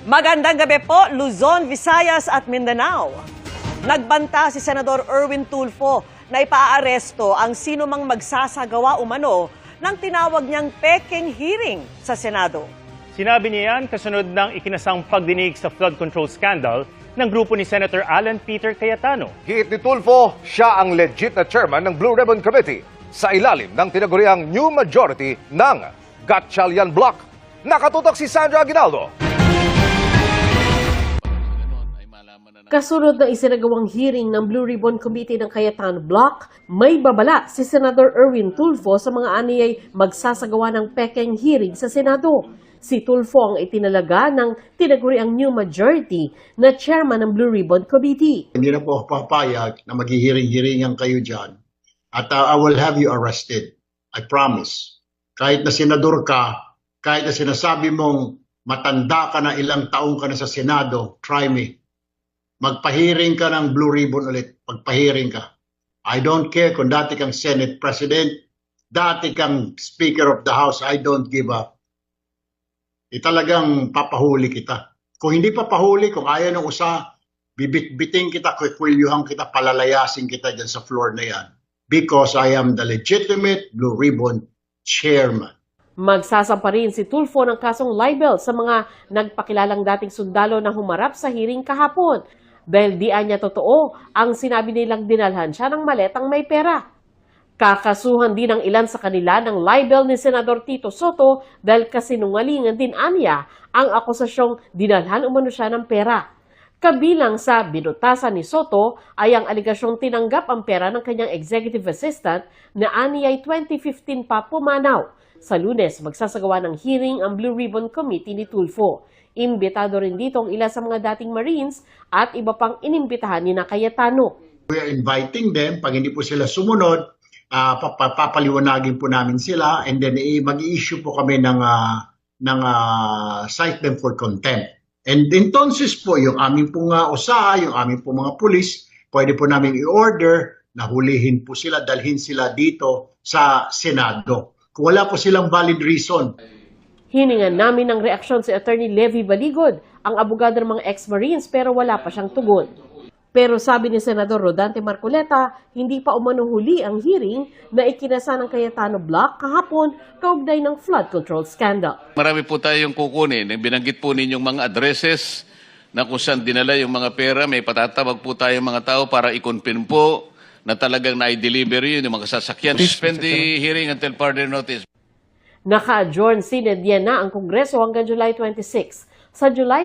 Magandang gabi po, Luzon, Visayas at Mindanao. Nagbanta si Senador Erwin Tulfo na ipaaresto ang sino mang magsasagawa umano ng tinawag niyang peking hearing sa Senado. Sinabi niya yan kasunod ng ikinasang pagdinig sa flood control scandal ng grupo ni Senator Alan Peter Cayetano. Giit ni Tulfo, siya ang legit na chairman ng Blue Ribbon Committee sa ilalim ng tinaguriang new majority ng Gatchalian Bloc. Nakatutok si Sandra Aguinaldo. Kasunod na isinagawang hearing ng Blue Ribbon Committee ng Cayetano Bloc, may babala si Senador Erwin Tulfo sa mga aniyay magsasagawa ng peking hearing sa Senado. Si Tulfo ang itinalaga ng tinaguriang new majority na chairman ng Blue Ribbon Committee. Hindi na po ako papayag na maghihiring-hiringan kayo dyan at I will have you arrested. I promise. Kahit na senador ka, kahit na sinasabi mong matanda ka na, ilang taong ka na sa Senado, try me. Magpahiring ka ng Blue Ribbon ulit. Magpahiring ka. I don't care kung dati kang Senate President, dati kang Speaker of the House, I don't give up. Talagang papahuli kita. Kung hindi papahuli, kung ayaw ng usa, bibit-biting kita, kukwilyuhan kita, palalayasin kita dyan sa floor na yan. Because I am the legitimate Blue Ribbon Chairman. Magsasampa rin si Tulfo ng kasong libel sa mga nagpakilalang dating sundalo na humarap sa hearing kahapon. Dahil di niya totoo ang sinabi nilang dinalhan siya ng maletang may pera. Kakasuhan din ng ilan sa kanila ng libel ni Senador Tito Soto dahil kasinungalingan din aniya ang akusasyong dinalhan umano siya ng pera. Kabilang sa binutasan ni Soto ay ang aligasyong tinanggap ang pera ng kanyang executive assistant na aniyay 2015 pa pumanaw. Sa Lunes, magsasagawa ng hearing ang Blue Ribbon Committee ni Tulfo. Imbitado rin dito ang ilan sa mga dating Marines at iba pang inimbitahan ni na Cayetano. We are inviting them. Pag hindi po sila sumunod, papaliwanagin po namin sila and then mag-i-issue po kami ng cite them for contempt. And entonces po, yung aming pong usaha, yung aming pong mga pulis, pwede po namin i-order na hulihin po sila, dalhin sila dito sa Senado. Kung wala po silang valid reason. Hiningan namin ng reaksyon si Attorney Levy Baligod, ang abogado ng mga ex-Marines pero wala pa siyang tugon. Pero sabi ni Senador Rodante Marcoleta, hindi pa umano huli ang hearing na ikinasa ng Cayetano Bloc kahapon kaugnay ng flood control scandal. Marami po tayong kukunin. Binanggit po ninyong mga addresses na kung saan dinala yung mga pera. May patatawag po tayong mga tao para i-confirm po na talagang na-deliver yun yung mga sasakyan. Suspend the hearing until further notice. Naka-adjourn sinedya na ang Kongreso hanggang July 26. Sa July